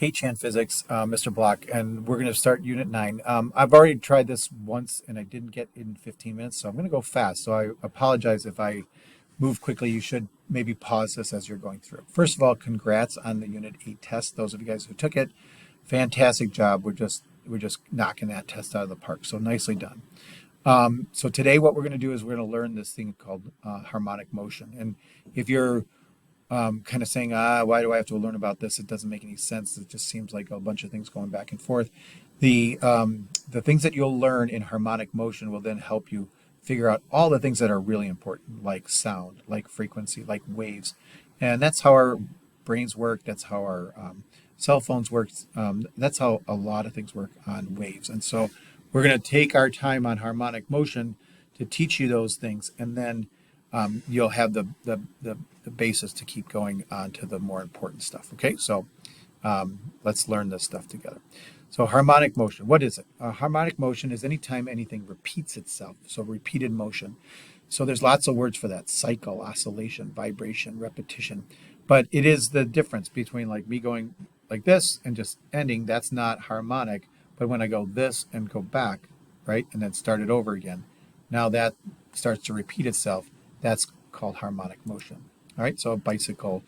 Hey, Chan Physics, Mr. Block, and we're going to start Unit 9. I've already tried this once and I didn't get in 15 minutes, so I'm going to go fast. So I apologize if I move quickly. You should maybe pause this as you're going through. First of all, congrats on the Unit 8 test. Those of you guys who took it, fantastic job. We're just knocking that test out of the park, so nicely done. So today what we're going to do is we're going to learn this thing called harmonic motion. And if you're kind of saying, why do I have to learn about this? It doesn't make any sense. It just seems like a bunch of things going back and forth. The things that you'll learn in harmonic motion will then help you figure out all the things that are really important, like sound, like frequency, like waves. And that's how our brains work. That's how our cell phones work. That's how a lot of things work on waves. And so we're going to take our time on harmonic motion to teach you those things, and then you'll have the basis to keep going on to the more important stuff. Okay, so let's learn this stuff together. So harmonic motion, what is it? Harmonic motion is anytime anything repeats itself, so repeated motion. So there's lots of words for that: cycle, oscillation, vibration, repetition. But it is the difference between like me going like this and just ending. That's not harmonic. But when I go this and go back, right, and then start it over again, now that starts to repeat itself. That's called harmonic motion. All right, so a bicycle,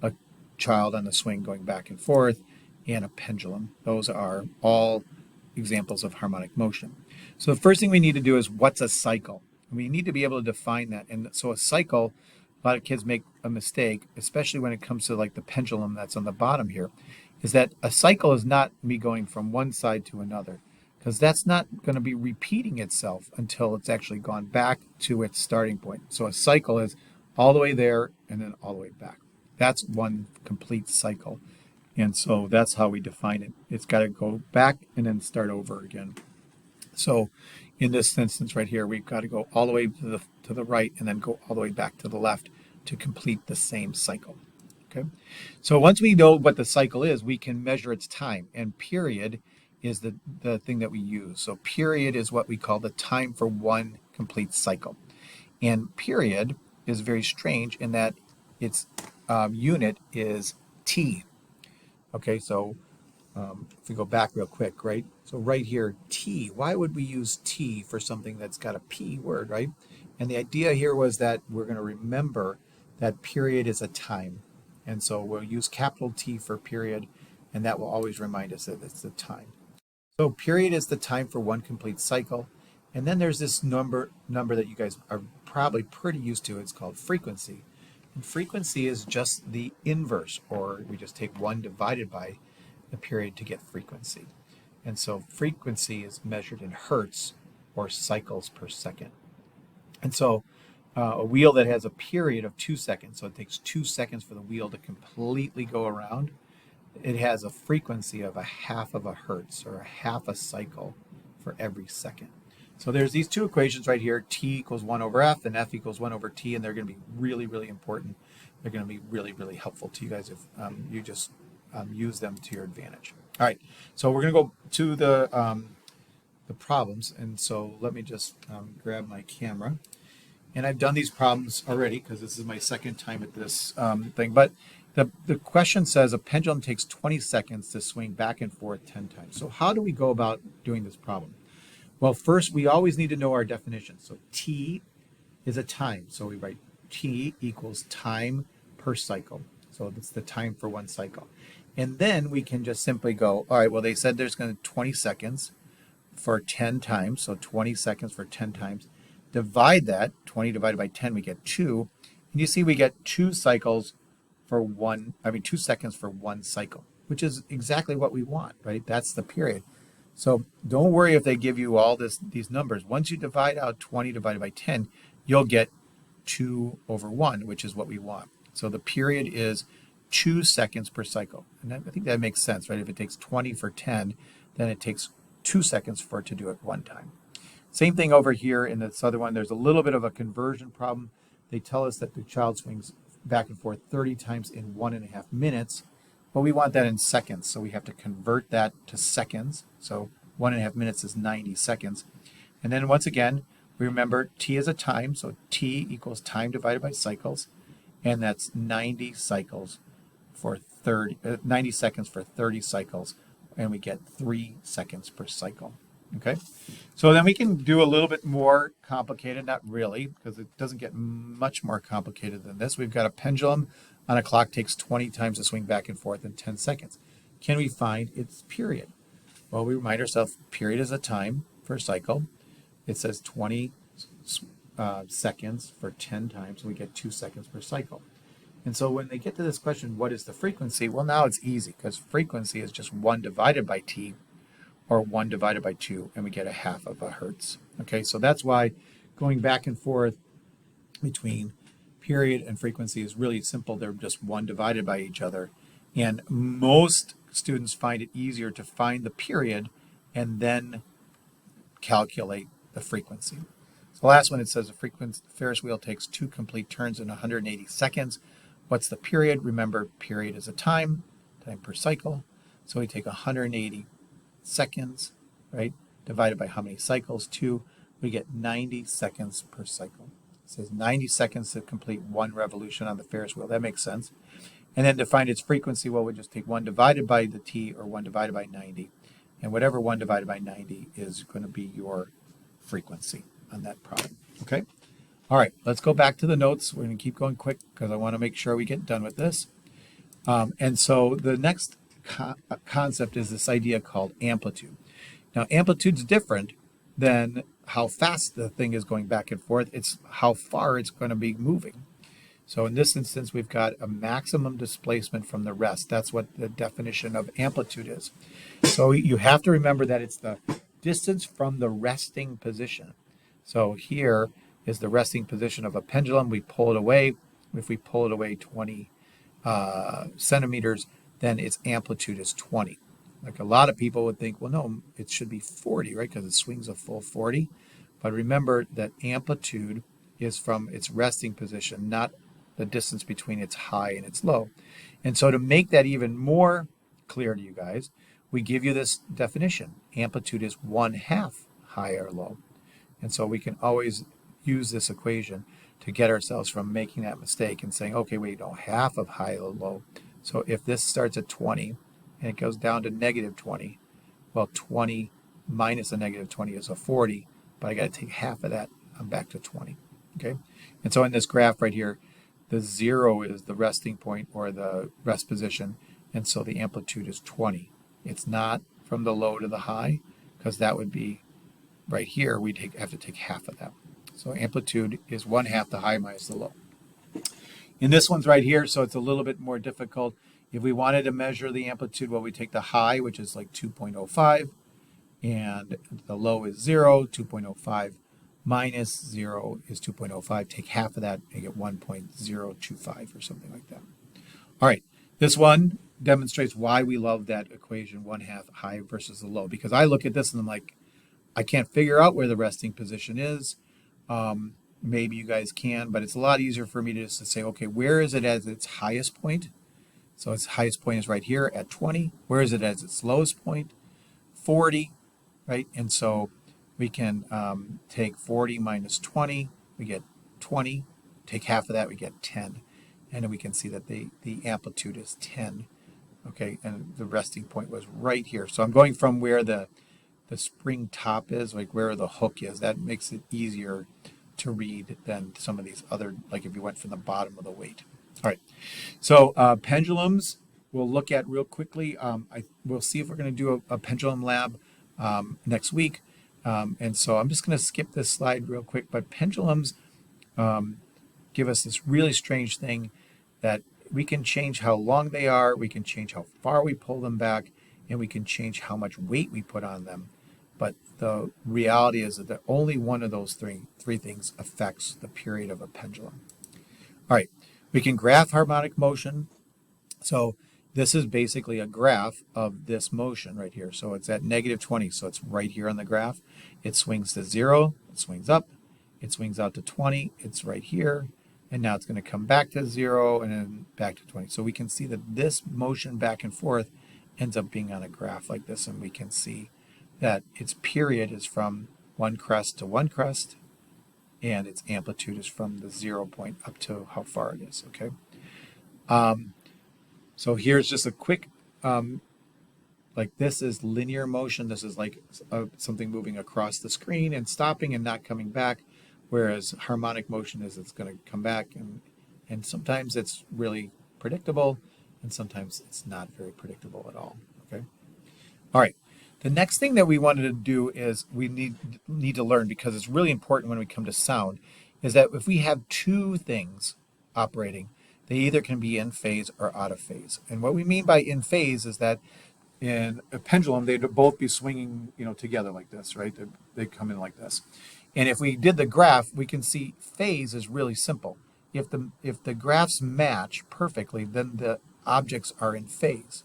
a child on the swing going back and forth, and a pendulum. Those are all examples of harmonic motion. So the first thing we need to do is, what's a cycle? We need to be able to define that. And so a cycle, a lot of kids make a mistake, especially when it comes to like the pendulum that's on the bottom here, is that a cycle is not me going from one side to another, because that's not going to be repeating itself until it's actually gone back to its starting point. So a cycle is all the way there and then all the way back. That's one complete cycle. And so that's how we define it. It's got to go back and then start over again. So in this instance right here, we've got to go all the way to the right and then go all the way back to the left to complete the same cycle. Okay. So once we know what the cycle is, we can measure its time, and period is the thing that we use. So period is what we call the time for one complete cycle. And period is very strange in that its unit is T. Okay, so if we go back real quick, right? So right here, T. Why would we use T for something that's got a P word, right? And the idea here was that we're going to remember that period is a time. And so we'll use capital T for period, and that will always remind us that it's the time. So period is the time for one complete cycle. And then there's this number that you guys are probably pretty used to. It's called frequency. And frequency is just the inverse, or we just take 1 divided by the period to get frequency. And so frequency is measured in hertz, or cycles per second. And so a wheel that has a period of 2 seconds, so it takes 2 seconds for the wheel to completely go around, it has a frequency of a half of a hertz, or a half a cycle for every second. So there's these two equations right here: T equals 1 over F and F equals 1 over T, and they're going to be really, really important. They're going to be really, really helpful to you guys if you just use them to your advantage. All right, so we're going to go to the problems, and so let me just grab my camera. And I've done these problems already because this is my second time at this thing. But the question says a pendulum takes 20 seconds to swing back and forth 10 times. So how do we go about doing this problem? Well, first, we always need to know our definition. So T is a time. So we write T equals time per cycle. So that's the time for one cycle. And then we can just simply go, all right, well, they said there's going to be 20 seconds for 10 times. So 20 seconds for 10 times. Divide that, 20 divided by 10, we get 2. And you see we get 2 cycles for 2 seconds for one cycle, which is exactly what we want, right? That's the period. So don't worry if they give you all these numbers. Once you divide out 20 divided by 10, you'll get 2 over 1, which is what we want. So the period is 2 seconds per cycle. And I think that makes sense, right? If it takes 20 for 10, then it takes 2 seconds for it to do it one time. Same thing over here in this other one. There's a little bit of a conversion problem. They tell us that the child swings back and forth 30 times in 1.5 minutes, but we want that in seconds, so we have to convert that to seconds. So 1.5 minutes is 90 seconds. And then once again, we remember T is a time, so T equals time divided by cycles, and that's 90 cycles for 90 seconds for 30 cycles, and we get 3 seconds per cycle. Okay, so then we can do a little bit more complicated, not really, because it doesn't get much more complicated than this. We've got a pendulum on a clock takes 20 times to swing back and forth in 10 seconds. Can we find its period? Well, we remind ourselves period is a time for a cycle. It says 20 seconds for 10 times, we get 2 seconds per cycle. And so when they get to this question, what is the frequency? Well, now it's easy because frequency is just 1 divided by t, or 1 divided by 2, and we get a half of a hertz. Okay, so that's why going back and forth between period and frequency is really simple. They're just 1 divided by each other. And most students find it easier to find the period and then calculate the frequency. So the last one, it says a Ferris wheel takes 2 complete turns in 180 seconds. What's the period? Remember, period is a time per cycle. So we take 180 seconds, right, divided by how many cycles? 2, we get 90 seconds per cycle. It says 90 seconds to complete 1 revolution on the Ferris wheel. That makes sense. And then to find its frequency, well, we just take 1 divided by the t, or 1 divided by 90. And whatever 1 divided by 90 is going to be your frequency on that problem. Okay? All right, let's go back to the notes. We're going to keep going quick because I want to make sure we get done with this. And so the next concept is this idea called amplitude. Now, amplitude's different than how fast the thing is going back and forth. It's how far it's going to be moving. So in this instance, we've got a maximum displacement from the rest. That's what the definition of amplitude is. So you have to remember that it's the distance from the resting position. So here is the resting position of a pendulum. We pull it away. If we pull it away 20 centimeters, then its amplitude is 20. Like a lot of people would think, well, no, it should be 40, right? Because it swings a full 40. But remember that amplitude is from its resting position, not the distance between its high and its low. And so to make that even more clear to you guys, we give you this definition. Amplitude is 1/2 high or low. And so we can always use this equation to get ourselves from making that mistake and saying, okay, wait, no, half of high or low. So if this starts at 20 and it goes down to -20, well, 20 minus a -20 is a 40, but I got to take half of that. I'm back to 20. Okay? And so in this graph right here, the 0 is the resting point or the rest position, and so the amplitude is 20. It's not from the low to the high, because that would be right here. We'd have to take half of that. So amplitude is 1/2 the high minus the low. And this one's right here, so it's a little bit more difficult. If we wanted to measure the amplitude, well, we take the high, which is like 2.05, and the low is 0. 2.05 minus 0 is 2.05. Take half of that and get 1.025 or something like that. All right, this one demonstrates why we love that equation, 1/2 high versus the low, because I look at this and I'm like, I can't figure out where the resting position is. Maybe you guys can, but it's a lot easier for me to just say, okay, where is it at its highest point? So its highest point is right here at 20. Where is it at its lowest point? 40, right? And so we can take 40 minus 20, we get 20. Take half of that, we get 10. And then we can see that the amplitude is 10. Okay, and the resting point was right here. So I'm going from where the spring top is, like where the hook is. That makes it easier to read than some of these other, like if you went from the bottom of the weight. All right, so pendulums we'll look at real quickly. We'll see if we're going to do a pendulum lab next week. And so I'm just going to skip this slide real quick, but pendulums give us this really strange thing that we can change how long they are, we can change how far we pull them back, and we can change how much weight we put on them. But the reality is that only one of those three things affects the period of a pendulum. All right, we can graph harmonic motion. So this is basically a graph of this motion right here. So it's at -20, so it's right here on the graph. It swings to 0, it swings up, it swings out to 20, it's right here, and now it's going to come back to 0 and then back to 20. So we can see that this motion back and forth ends up being on a graph like this, and we can see that its period is from one crest to one crest, and its amplitude is from the 0 point up to how far it is, okay? So here's just a quick, like this is linear motion. This is like something moving across the screen and stopping and not coming back. Whereas harmonic motion is it's going to come back, and sometimes it's really predictable and sometimes it's not very predictable at all. Okay. All right. The next thing that we wanted to do is we need to learn, because it's really important when we come to sound, is that if we have two things operating, they either can be in phase or out of phase. And what we mean by in phase is that in a pendulum, they'd both be swinging, together like this, right? They come in like this. And if we did the graph, we can see phase is really simple. If the graphs match perfectly, then the objects are in phase.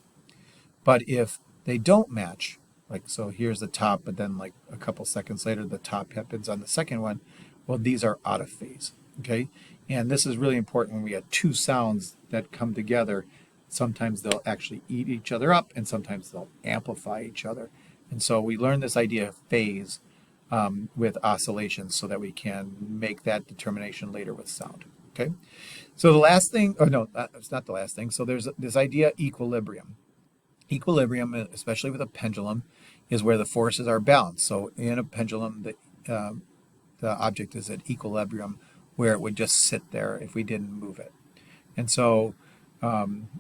But if they don't match, like so here's the top, but then like a couple seconds later, the top happens on the second one, well, these are out of phase, okay? And this is really important when we have two sounds that come together. Sometimes they'll actually eat each other up, and sometimes they'll amplify each other. And so we learn this idea of phase with oscillations so that we can make that determination later with sound, okay? So the last thing, oh no, it's not the last thing. So there's this idea equilibrium. Equilibrium, especially with a pendulum, is where the forces are balanced. So in a pendulum, the object is at equilibrium, where it would just sit there if we didn't move it. And so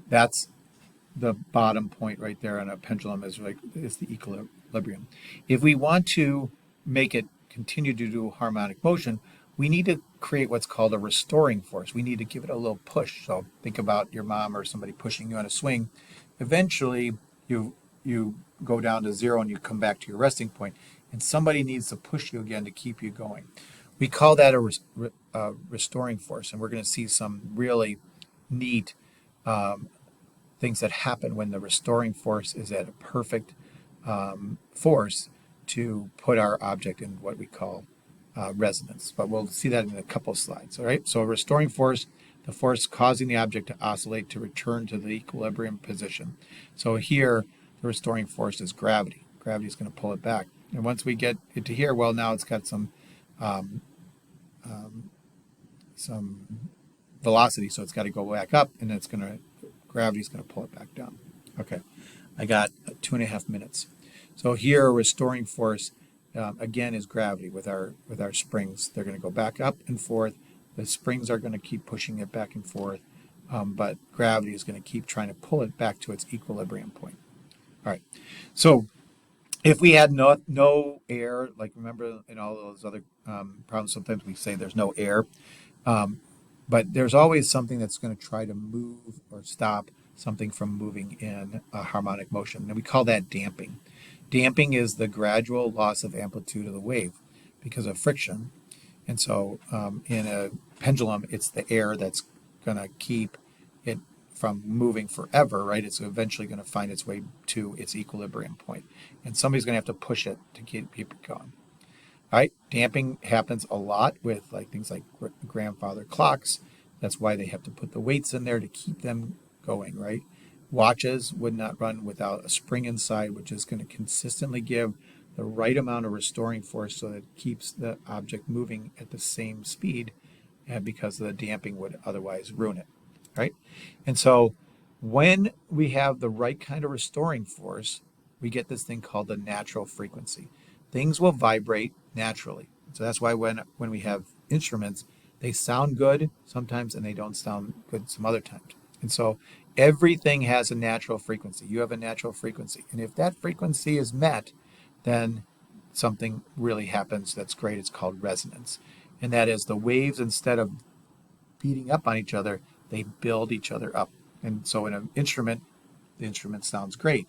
that's the bottom point right there on a pendulum, is the equilibrium. If we want to make it continue to do harmonic motion, we need to create what's called a restoring force. We need to give it a little push. So think about your mom or somebody pushing you on a swing. Eventually, you go down to zero and you come back to your resting point, and somebody needs to push you again to keep you going. We call that a restoring force, and we're going to see some really neat things that happen when the restoring force is at a perfect force to put our object in what we call resonance. But we'll see that in a couple of slides. All right. So a restoring force, the force causing the object to oscillate to return to the equilibrium position. So here, the restoring force is gravity. Gravity is going to pull it back. And once we get it to here, well, now it's got some velocity, so it's got to go back up, and it's going to, gravity's going to pull it back down. Okay, I got 2.5 minutes. So here, a restoring force again is gravity with our springs. They're going to go back up and forth. The springs are going to keep pushing it back and forth, but gravity is going to keep trying to pull it back to its equilibrium point. All right. So if we had no air, like remember in all those other problems, sometimes we say there's no air, but there's always something that's going to try to move or stop something from moving in a harmonic motion. And we call that damping. Damping is the gradual loss of amplitude of the wave because of friction. And so in a pendulum, it's the air that's going to keep it from moving forever, right? It's eventually going to find its way to its equilibrium point. And somebody's going to have to push it to keep it going. All right, damping happens a lot with things like grandfather clocks. That's why they have to put the weights in there to keep them going, right? Watches would not run without a spring inside, which is going to consistently give the right amount of restoring force so that it keeps the object moving at the same speed, and because the damping would otherwise ruin it, right? And so when we have the right kind of restoring force, we get this thing called the natural frequency. Things will vibrate naturally. So that's why when we have instruments, they sound good sometimes and they don't sound good some other times. And so everything has a natural frequency. You have a natural frequency. And if that frequency is met, then something really happens that's great. It's called resonance. And that is the waves, instead of beating up on each other, they build each other up. And so in an instrument, the instrument sounds great.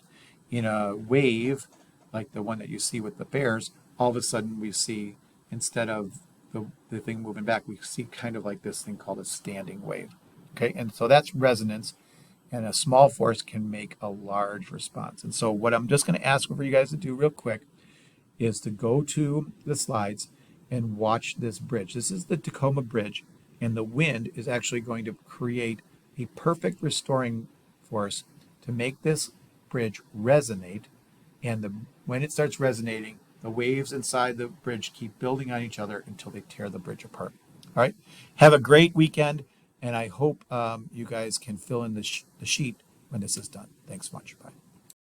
In a wave, like the one that you see with the bears, all of a sudden we see, instead of the thing moving back, we see kind of like this thing called a standing wave. Okay, and so that's resonance. And a small force can make a large response. And so what I'm just going to ask for you guys to do real quick is to go to the slides and watch this bridge. This is the Tacoma Bridge, and the wind is actually going to create a perfect restoring force to make this bridge resonate. And when it starts resonating, the waves inside the bridge keep building on each other until they tear the bridge apart. All right. Have a great weekend, and I hope you guys can fill in the sheet when this is done. Thanks much. Bye.